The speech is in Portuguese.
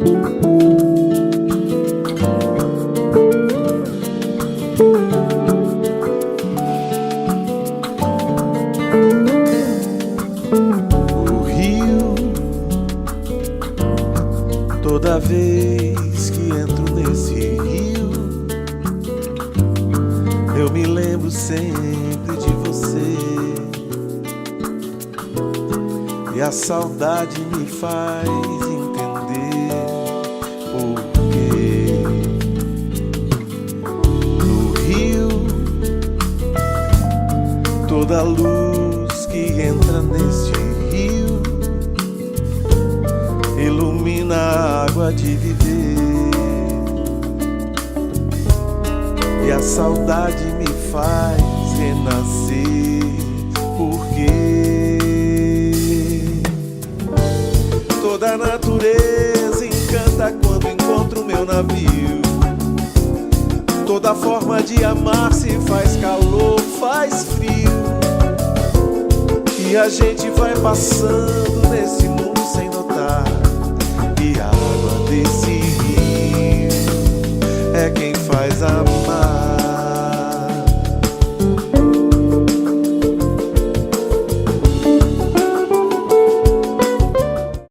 O rio, toda vez que entro nesse rio, eu me lembro sempre de você. E a saudade me faz entender por quê. No rio, toda luz que entra neste rio ilumina a água de viver. E a saudade me faz renascer porque toda a natureza encanta quando encontro meu navio. Toda forma de amar se faz calor, faz frio. E a gente vai passando nesse